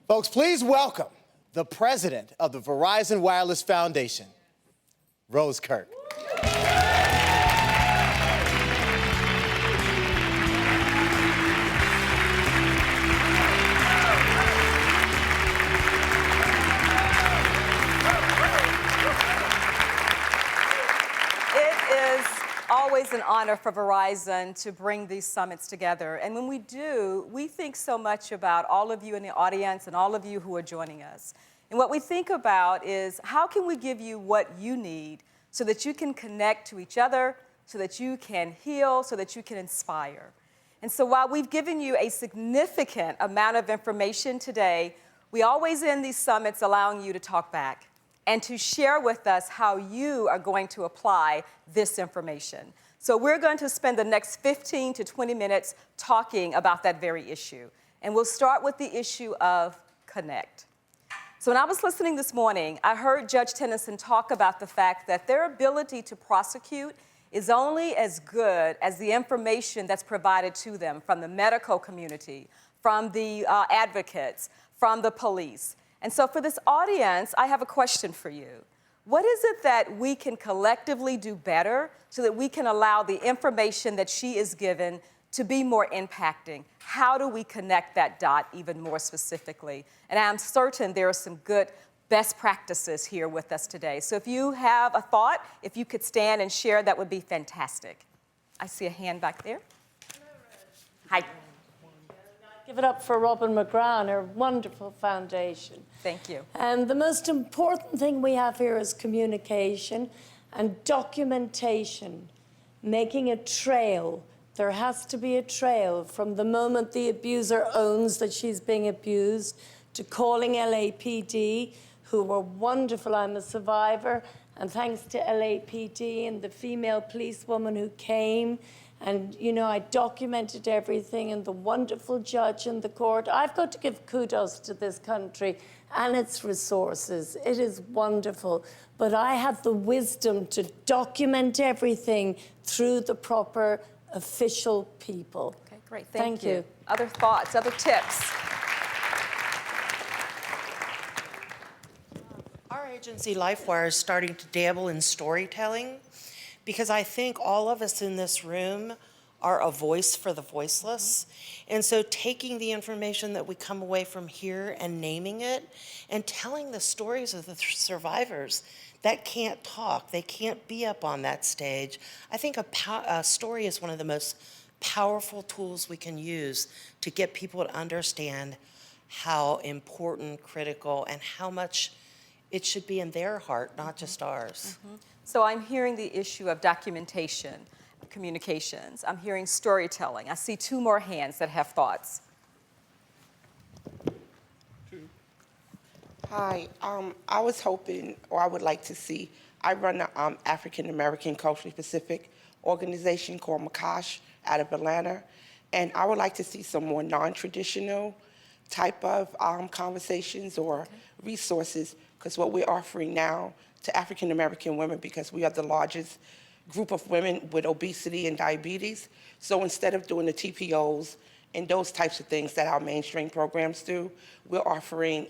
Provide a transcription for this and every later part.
Folks, please welcome the president of the Verizon Wireless Foundation, Rose Kirk. Always an honor for Verizon to bring these summits together. And when we do, we think so much about all of you in the audience and all of you who are joining us. And what we think about is how can we give you what you need so that you can connect to each other, so that you can heal, so that you can inspire. And so while we've given you a significant amount of information today, we always end these summits allowing you to talk back and to share with us how you are going to apply this information. So we're going to spend the next 15 to 20 minutes talking about that very issue. And we'll start with the issue of connect. So when I was listening this morning, I heard Judge Tennyson talk about the fact that their ability to prosecute is only as good as the information that's provided to them from the medical community, from the advocates, from the police. And so for this audience, I have a question for you. What is it that we can collectively do better so that we can allow the information that she is given to be more impacting? How do we connect that dot even more specifically? And I'm certain there are some good best practices here with us today. So if you have a thought, if you could stand and share, that would be fantastic. I see a hand back there. Hi. Give it up for Robin McGraw and her wonderful foundation. Thank you. And the most important thing we have here is communication and documentation, making a trail. There has to be a trail from the moment the abuser owns that she's being abused to calling LAPD, who were wonderful. I'm a survivor, and thanks to LAPD and the female policewoman who came. And, you know, I documented everything, and the wonderful judge in the court. I've got to give kudos to this country and its resources. It is wonderful. But I had the wisdom to document everything through the proper official people. Okay, great. Thank you. Other thoughts, other tips? Our agency, LifeWire, is starting to dabble in storytelling, because I think all of us in this room are a voice for the voiceless. And so taking the information that we come away from here and naming it and telling the stories of the survivors that can't talk, they can't be up on that stage. I think a story is one of the most powerful tools we can use to get people to understand how important, critical, and how much it should be in their heart, not just ours. Mm-hmm. So I'm hearing the issue of documentation, communications. I'm hearing storytelling. I see two more hands that have thoughts. Hi, I was hoping, or I would like to see, I run an African American culturally specific organization called Makash out of Atlanta, and I would like to see some more non-traditional type of conversations or resources, because what we're offering now to African American women, because we are the largest group of women with obesity and diabetes. So instead of doing the TPOs and those types of things that our mainstream programs do, we're offering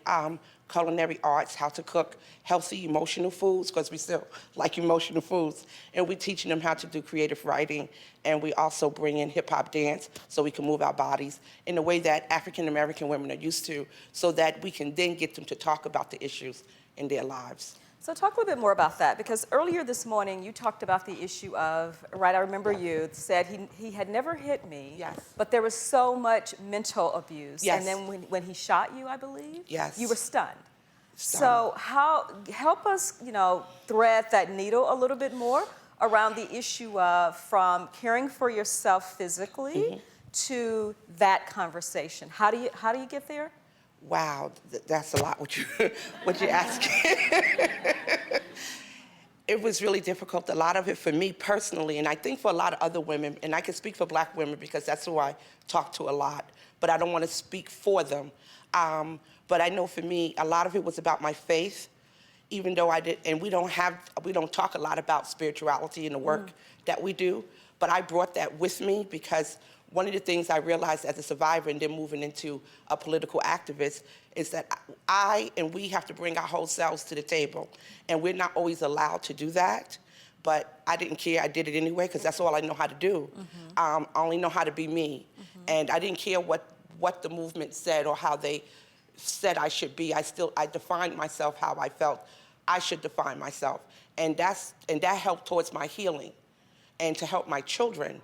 culinary arts, how to cook healthy emotional foods, because we still like emotional foods. And we're teaching them how to do creative writing. And we also bring in hip hop dance so we can move our bodies in the way that African American women are used to, so that we can then get them to talk about the issues in their lives. So talk a little bit more about that, because earlier this morning you talked about the issue of, right, I remember you said he had never hit me, yes, but there was so much mental abuse. Yes. And then when he shot you, I believe, yes, you were stunned. So help us, thread that needle a little bit more around the issue of from caring for yourself physically to that conversation. How do you get there? Wow, that's a lot what you're asking. It was really difficult, a lot of it for me personally, and I think for a lot of other women, and I can speak for Black women because that's who I talk to a lot, but I don't want to speak for them. But I know for me, a lot of it was about my faith, even though we don't talk a lot about spirituality in the work that we do, but I brought that with me because one of the things I realized as a survivor and then moving into a political activist is that I and we have to bring our whole selves to the table. And we're not always allowed to do that. But I didn't care. I did it anyway because that's all I know how to do. I only know how to be me. And I didn't care what the movement said or how they said I should be. I defined myself how I felt I should define myself. And that helped towards my healing and to help my children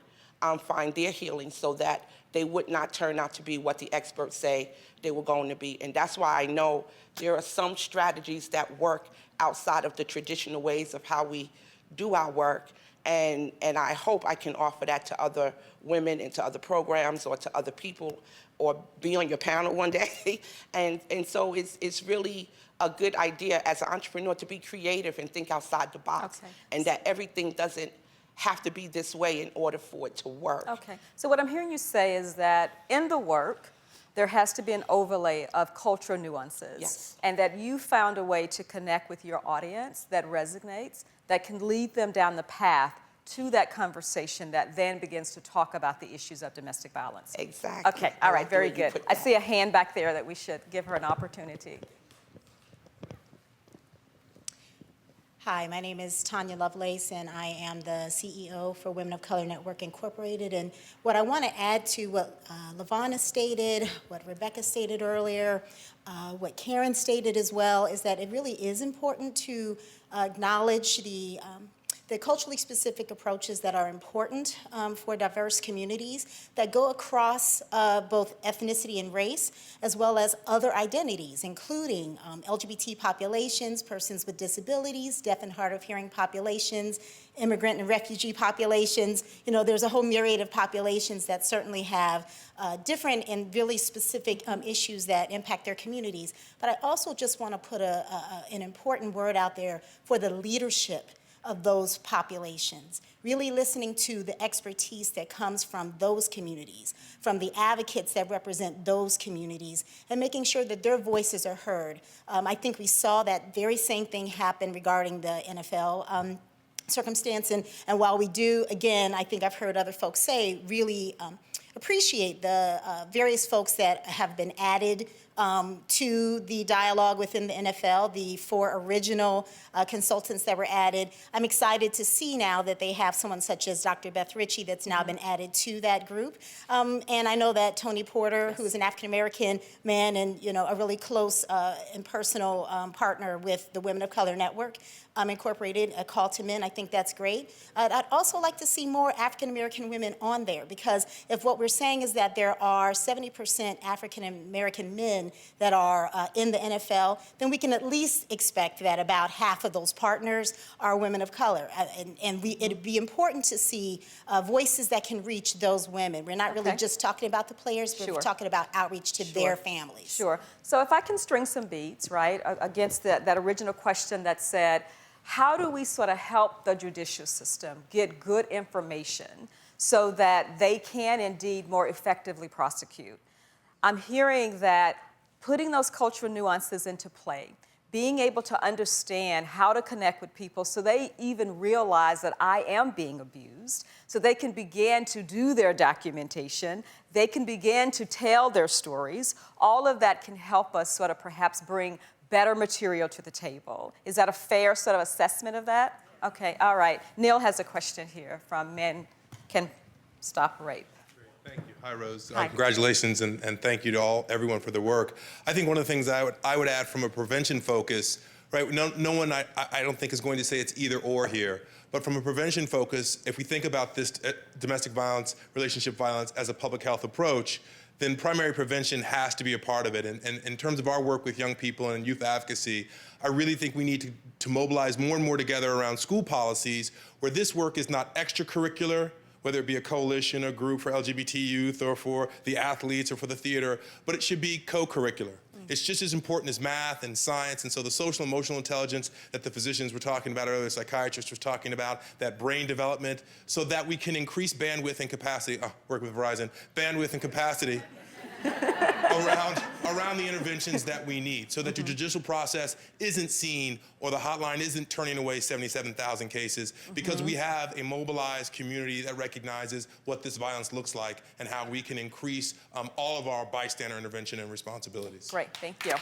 find their healing so that they would not turn out to be what the experts say they were going to be. And that's why I know there are some strategies that work outside of the traditional ways of how we do our work, and I hope I can offer that to other women and to other programs or to other people or be on your panel one day. and so it's really a good idea as an entrepreneur to be creative and think outside the box, and that everything doesn't have to be this way in order for it to work. Okay, so what I'm hearing you say is that in the work, there has to be an overlay of cultural nuances. Yes. And that you found a way to connect with your audience that resonates, that can lead them down the path to that conversation that then begins to talk about the issues of domestic violence. Exactly. Okay, all right, very good. I see a hand back there that we should give her an opportunity. Hi, my name is Tanya Lovelace, and I am the CEO for Women of Color Network Incorporated. And what I want to add to what LaVonna stated, what Rebecca stated earlier, what Karen stated as well, is that it really is important to acknowledge the culturally specific approaches that are important for diverse communities that go across both ethnicity and race, as well as other identities, including LGBT populations, persons with disabilities, deaf and hard of hearing populations, immigrant and refugee populations. You know, there's a whole myriad of populations that certainly have different and really specific issues that impact their communities. But I also just want to put an important word out there for the leadership of those populations, really listening to the expertise that comes from those communities, from the advocates that represent those communities, and making sure that their voices are heard. I think we saw that very same thing happen regarding the NFL circumstance, and while we do, again, I think I've heard other folks say, really appreciate the various folks that have been added to the dialogue within the NFL, the 4 original consultants that were added. I'm excited to see now that they have someone such as Dr. Beth Ritchie that's now been added to that group. And I know that Tony Porter, who is an African-American man and, you know, a really close and personal partner with the Women of Color Network, Incorporated, called him in. I think that's great. I'd also like to see more African-American women on there, because if what we're saying is that there are 70% African-American men that are in the NFL, then we can at least expect that about half of those partners are women of color. It'd be important to see voices that can reach those women. We're not really just talking about the players, but we're talking about outreach to their families. Sure. So if I can string some beats, right, against that original question that said, how do we sort of help the judicial system get good information so that they can indeed more effectively prosecute? I'm hearing that putting those cultural nuances into play, being able to understand how to connect with people so they even realize that I am being abused, so they can begin to do their documentation, they can begin to tell their stories. All of that can help us sort of perhaps bring better material to the table. Is that a fair sort of assessment of that? Okay, all right. Neil has a question here from Men Can Stop Rape. Thank you. Hi, Rose. Congratulations, and thank you to everyone for their work. I think one of the things I would add from a prevention focus, right? No one I don't think is going to say it's either or here, but from a prevention focus, if we think about this domestic violence, relationship violence as a public health approach, then primary prevention has to be a part of it. And in terms of our work with young people and youth advocacy, I really think we need to mobilize more and more together around school policies where this work is not extracurricular, whether it be a coalition or group for LGBT youth or for the athletes or for the theater, but it should be co-curricular. It's just as important as math and science, and so the social emotional intelligence that the physicians were talking about earlier, the psychiatrists were talking about, that brain development, so that we can increase bandwidth and capacity, working with Verizon, bandwidth and capacity around the interventions that we need, so that the judicial process isn't seen or the hotline isn't turning away 77,000 cases, because we have a mobilized community that recognizes what this violence looks like and how we can increase all of our bystander intervention and responsibilities. Great, thank you.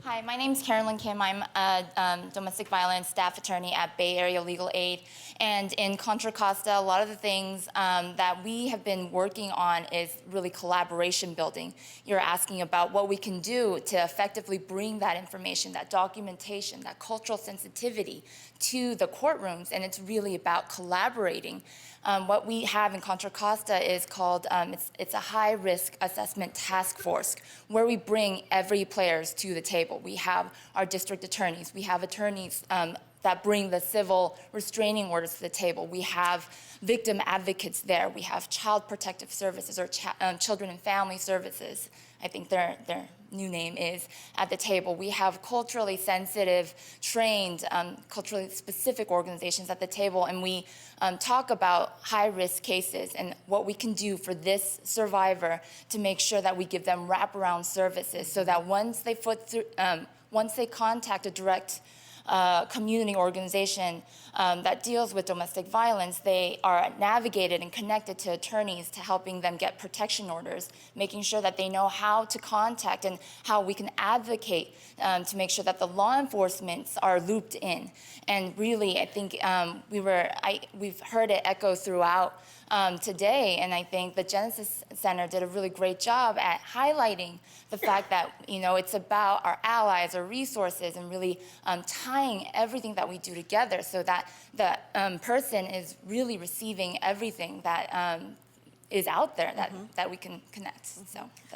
Hi, my name is Carolyn Kim. I'm a domestic violence staff attorney at Bay Area Legal Aid. And in Contra Costa, a lot of the things that we have been working on is really collaboration building. You're asking about what we can do to effectively bring that information, that documentation, that cultural sensitivity to the courtrooms, and it's really about collaborating. What we have in Contra Costa is called, it's a high-risk assessment task force, where we bring every players to the table. We have our district attorneys. We have attorneys that bring the civil restraining orders to the table. We have victim advocates there. We have child protective services, or children and family services, I think their new name is, at the table. We have culturally sensitive, trained, culturally specific organizations at the table, and we talk about high-risk cases and what we can do for this survivor to make sure that we give them wraparound services, so that once they contact a direct community organization that deals with domestic violence, they are navigated and connected to attorneys to helping them get protection orders, making sure that they know how to contact and how we can advocate to make sure that the law enforcement are looped in. And really, I think we've heard it echo throughout today, and I think the Genesis Center did a really great job at highlighting the fact that, it's about our allies, our resources, and really tying everything that we do together, so that the person is really receiving everything that is out there that we can connect.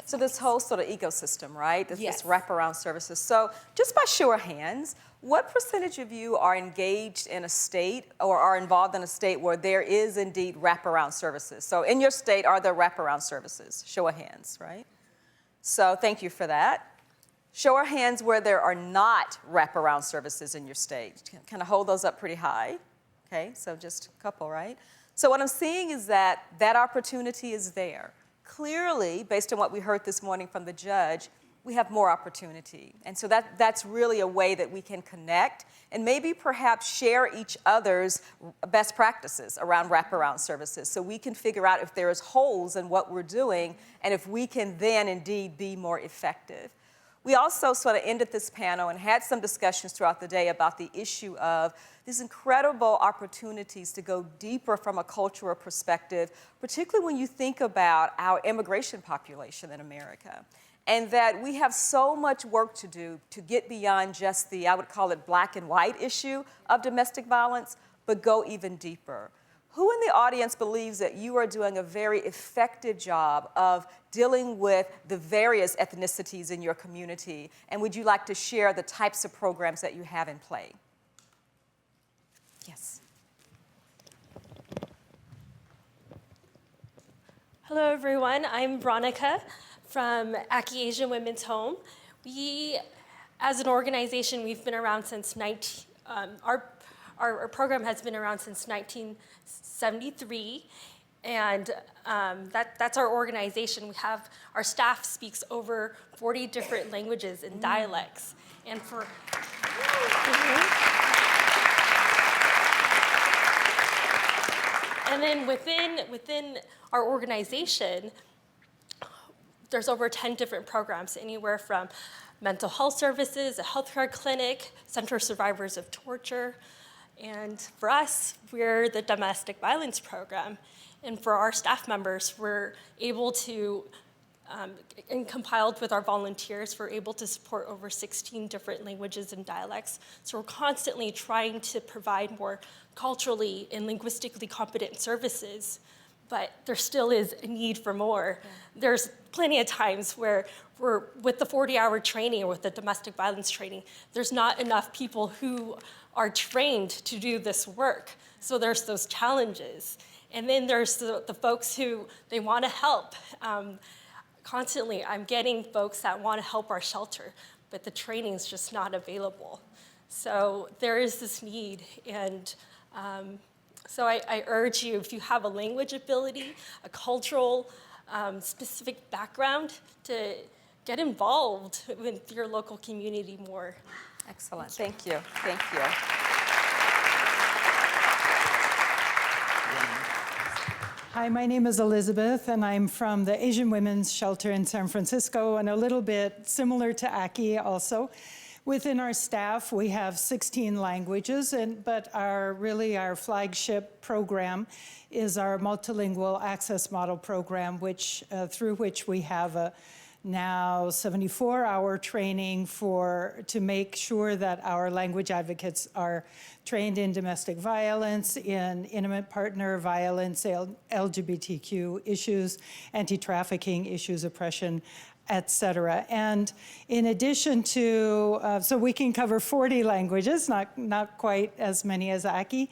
So this whole sort of ecosystem, right? This Yes. wraparound services. So just by show of hands, what percentage of you are engaged in a state or are involved in a state where there is indeed wraparound services? So in your state, are there wraparound services? Show of hands, right? So thank you for that. Show of hands where there are not wraparound services in your state. Kind of hold those up pretty high. Okay, so just a couple, right? So what I'm seeing is that opportunity is there. Clearly, based on what we heard this morning from the judge, we have more opportunity. And so that's really a way that we can connect and maybe perhaps share each other's best practices around wraparound services, so we can figure out if there is holes in what we're doing and if we can then indeed be more effective. We also sort of ended this panel and had some discussions throughout the day about the issue of these incredible opportunities to go deeper from a cultural perspective, particularly when you think about our immigration population in America. And that we have so much work to do to get beyond just the, I would call it, black and white issue of domestic violence, but go even deeper. Who in the audience believes that you are doing a very effective job of dealing with the various ethnicities in your community? And would you like to share the types of programs that you have in play? Yes. Hello, everyone. I'm Veronica from Aki Asian Women's Home. We, as an organization, we've been around since our program has been around since 1973, and that's our organization. We have, our staff speaks over 40 different languages and dialects, and for and then within our organization, there's over 10 different programs, anywhere from mental health services, a healthcare clinic, Center for Survivors of Torture. And for us, we're the domestic violence program. And for our staff members, we're able to, and compiled with our volunteers, we're able to support over 16 different languages and dialects. So we're constantly trying to provide more culturally and linguistically competent services, but there still is a need for more. Yeah. There's plenty of times where we're, with the 40-hour training or with the domestic violence training, there's not enough people who are trained to do this work. So there's those challenges. And then there's the folks who, they want to help. Constantly, I'm getting folks that want to help our shelter, but the training is just not available. So there is this need, and So I urge you, if you have a language ability, a cultural specific background, to get involved with your local community more. Excellent. Thank you. Thank you. Hi, my name is Elizabeth, and I'm from the Asian Women's Shelter in San Francisco, and a little bit similar to Aki also. Within our staff, we have 16 languages, but our flagship program is our multilingual access model program, through which we have a now 74-hour training to make sure that our language advocates are trained in domestic violence, in intimate partner violence, LGBTQ issues, anti-trafficking issues, oppression, et cetera. And in addition to, so we can cover 40 languages, not quite as many as Aki,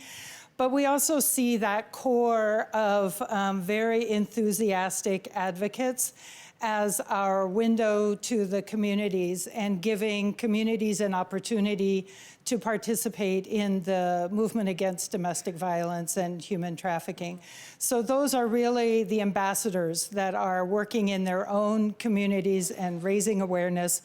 but we also see that core of very enthusiastic advocates as our window to the communities and giving communities an opportunity to participate in the movement against domestic violence and human trafficking. So those are really the ambassadors that are working in their own communities and raising awareness,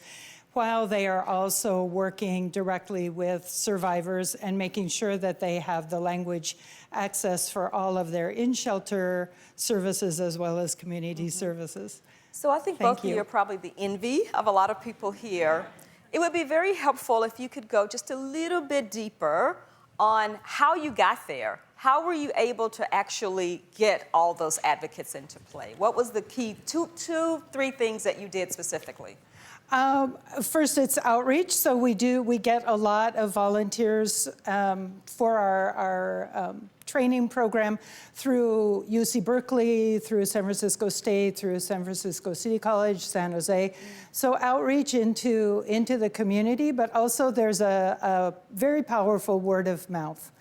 while they are also working directly with survivors and making sure that they have the language access for all of their in-shelter services as well as community services. So I think both of you are probably the envy of a lot of people here. It would be very helpful if you could go just a little bit deeper on how you got there. How were you able to actually get all those advocates into play? What was the key, three things that you did specifically? First, it's outreach. So we get a lot of volunteers for our training program through UC Berkeley, through San Francisco State, through San Francisco City College, San Jose. So outreach into the community, but also there's a very powerful word of mouth.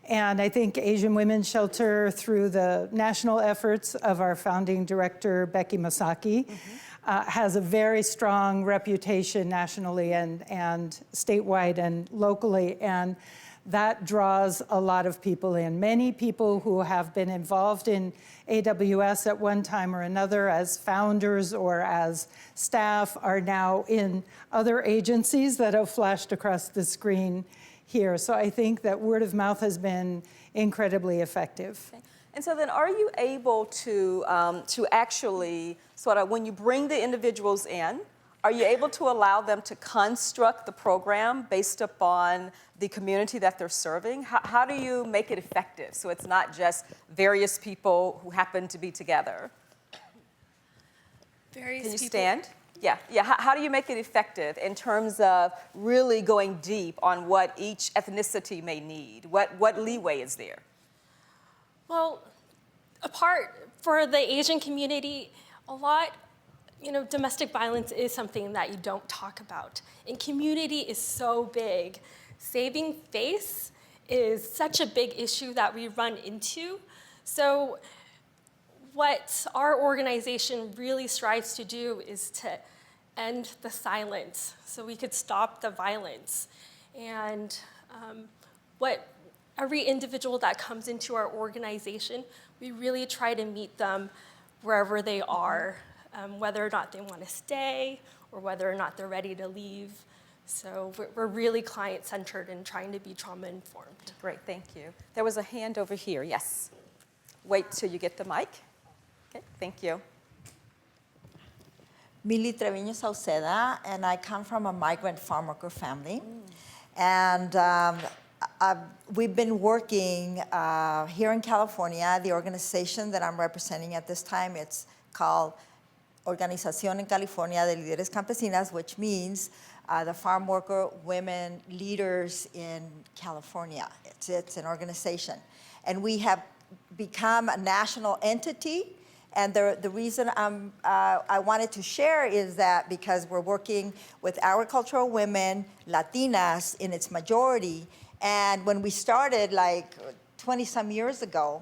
And I think Asian Women's Shelter, through the national efforts of our founding director, Becky Masaki, has a very strong reputation nationally and statewide and locally, and that draws a lot of people in. Many people who have been involved in AWS at one time or another as founders or as staff are now in other agencies that have flashed across the screen here. So I think that word of mouth has been incredibly effective. Okay. And so then are you able to actually sort of, when you bring the individuals in, are you able to allow them to construct the program based upon the community that they're serving? How do you make it effective so it's not just various people who happen to be together? Various Can you people. stand? Yeah. How do you make it effective in terms of really going deep on what each ethnicity may need? What leeway is there? Well, for the Asian community, domestic violence is something that you don't talk about. And community is so big. Saving face is such a big issue that we run into. So what our organization really strives to do is to end the silence so we could stop the violence. And what every individual that comes into our organization, we really try to meet them wherever they are, whether or not they want to stay or whether or not they're ready to leave. So we're really client-centered and trying to be trauma-informed. Great, thank you. There was a hand over here, yes. Wait till you get the mic. Okay, thank you. Mili Treviño Sauceda, and I come from a migrant farm worker family. And we've been working here in California. The organization that I'm representing at this time, it's called Organización en California de Líderes Campesinas, which means the farm worker women leaders in California. It's an organization. And we have become a national entity. And the reason I wanted to share is that because we're working with agricultural women, Latinas in its majority, and when we started like 20-some years ago,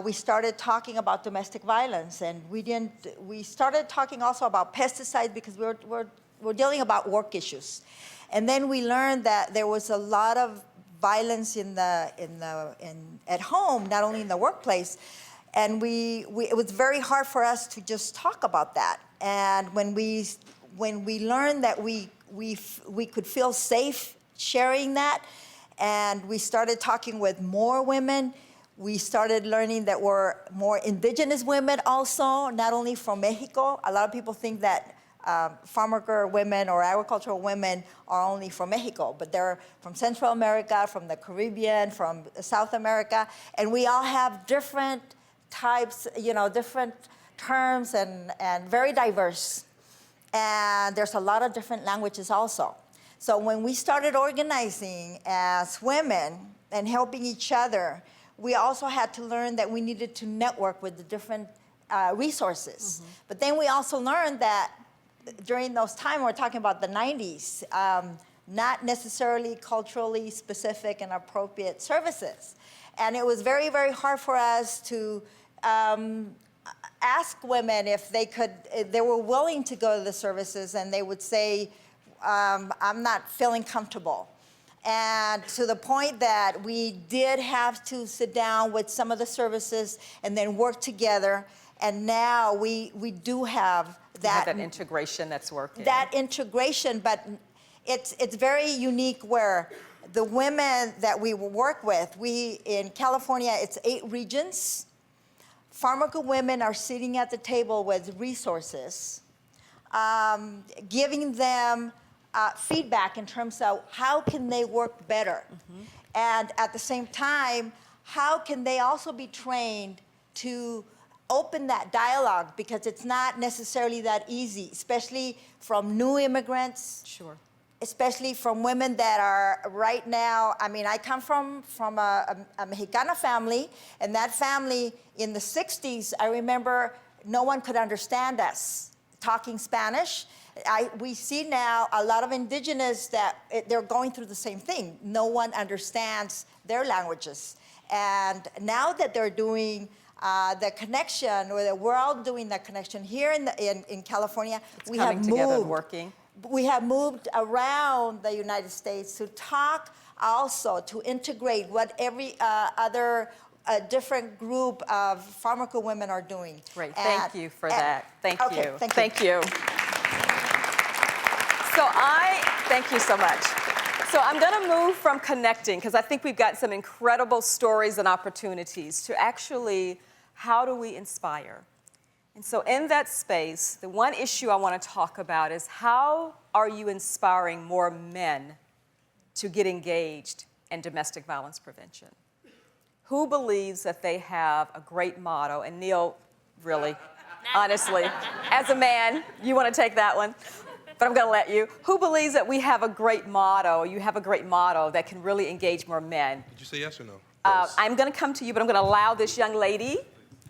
we started talking about domestic violence, and we started talking also about pesticides because we're dealing about work issues. And then we learned that there was a lot of violence at home, not only in the workplace. And it was very hard for us to just talk about that. And when we learned that we could feel safe sharing that, and we started talking with more women, we started learning that were more indigenous women also, not only from Mexico. A lot of people think that farm worker women or agricultural women are only from Mexico, but they're from Central America, from the Caribbean, from South America, and we all have different types, different terms and very diverse. And there's a lot of different languages also. So when we started organizing as women and helping each other, we also had to learn that we needed to network with the different resources. Mm-hmm. But then we also learned that during those times, we're talking about the 90s, not necessarily culturally specific and appropriate services. And it was very, very hard for us to ask women if they were willing to go to the services, and they would say, I'm not feeling comfortable. And to the point that we did have to sit down with some of the services and then work together. And now we do have that integration that's working. That integration, but it's very unique where the women that we work with, in California, it's 8 regions. Farm worker women are sitting at the table with resources, giving them feedback in terms of how can they work better. Mm-hmm. And at the same time, how can they also be trained to open that dialogue, because it's not necessarily that easy, especially from new immigrants. Sure. Especially from women that are right now, I come from a Mexicana family, and that family in the 60s, I remember no one could understand us talking Spanish. We see now a lot of indigenous that they're going through the same thing. No one understands their languages. And now that they're doing the connection, or we're all doing that connection here in California, we have moved together and working. We have moved around the United States to talk, also to integrate what every other different group of farm worker women are doing. Great, thank you for that. Thank you. Thank you. Thank you so much. So I'm going to move from connecting, because I think we've got some incredible stories and opportunities, to actually, how do we inspire? And so in that space, the one issue I want to talk about is, how are you inspiring more men to get engaged in domestic violence prevention? Who believes that they have a great motto? And Neil, really, honestly, as a man, you want to take that one? But I'm going to let you. Who believes that we have a great motto, you have a great motto that can really engage more men? Did you say yes or no? I'm going to come to you, but I'm going to allow this young lady,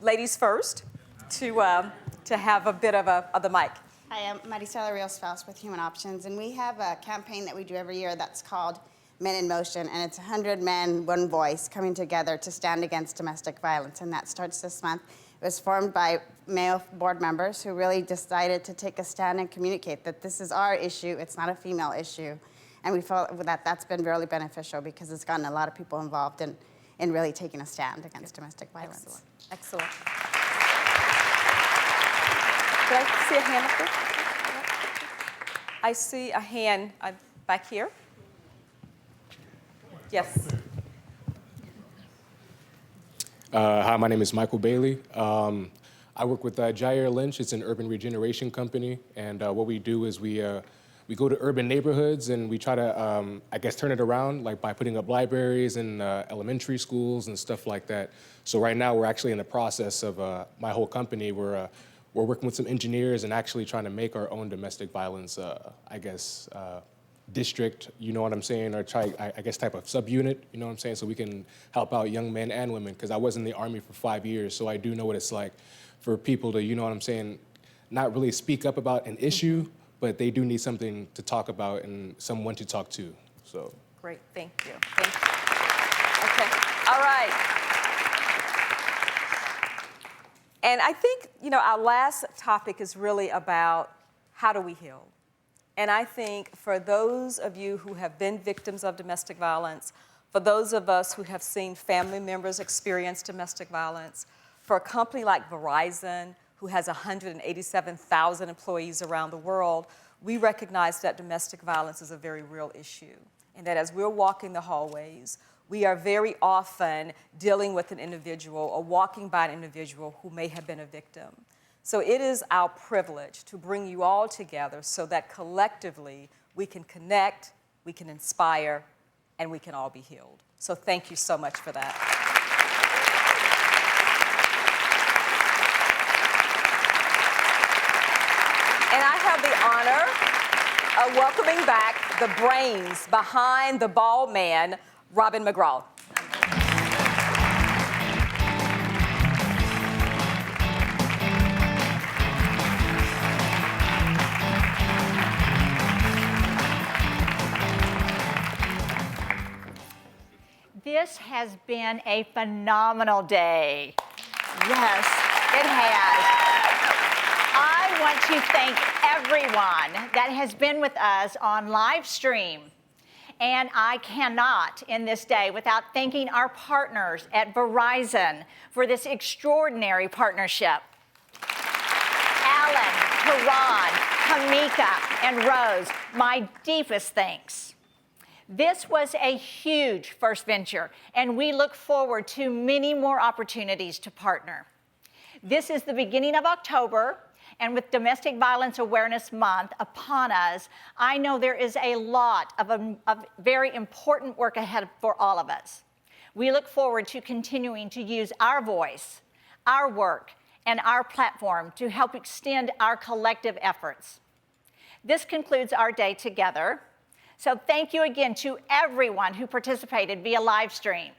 ladies first, to have a bit of the mic. Hi, I'm Marisela Rios-Faust with Human Options, and we have a campaign that we do every year that's called Men in Motion, and it's 100 men, one voice, coming together to stand against domestic violence, and that starts this month. It was formed by male board members who really decided to take a stand and communicate that this is our issue, it's not a female issue. And we felt that that's been really beneficial, because it's gotten a lot of people involved in really taking a stand against domestic violence. Excellent. Did I see a hand up there? I see a hand back here. Yes. Hi, my name is Michael Bailey. I work with Jair Lynch. It's an urban regeneration company, and what we do is we go to urban neighborhoods and we try to, turn it around, like by putting up libraries in elementary schools and stuff like that. So right now we're actually in the process of my whole company. We're working with some engineers and actually trying to make our own domestic violence, district, you know what I'm saying, or type of subunit, you know what I'm saying, so we can help out young men and women, because I was in the Army for 5 years, so I do know what it's like for people to, you know what I'm saying, not really speak up about an issue, but they do need something to talk about and someone to talk to, so. Great, thank you. Thank you. Okay, all right. And I think, our last topic is really about how do we heal? And I think for those of you who have been victims of domestic violence, For those of us who have seen family members experience domestic violence, for a company like Verizon, who has 187,000 employees around the world, we recognize that domestic violence is a very real issue, and that as we're walking the hallways, we are very often dealing with an individual or walking by an individual who may have been a victim. So it is our privilege to bring you all together so that collectively we can connect, we can inspire, and we can all be healed. So thank you so much for that. And I have the honor of welcoming back the brains behind the bald man, Robin McGraw. This has been a phenomenal day. Yes, it has. I want to thank everyone that has been with us on live stream. And I cannot end this day without thanking our partners at Verizon for this extraordinary partnership. Alan, Karan, Kamika, and Rose, my deepest thanks. This was a huge first venture, and we look forward to many more opportunities to partner. This is the beginning of October, and with Domestic Violence Awareness Month upon us, I know there is a lot of very important work ahead for all of us. We look forward to continuing to use our voice, our work, and our platform to help extend our collective efforts. This concludes our day together. So thank you again to everyone who participated via live stream.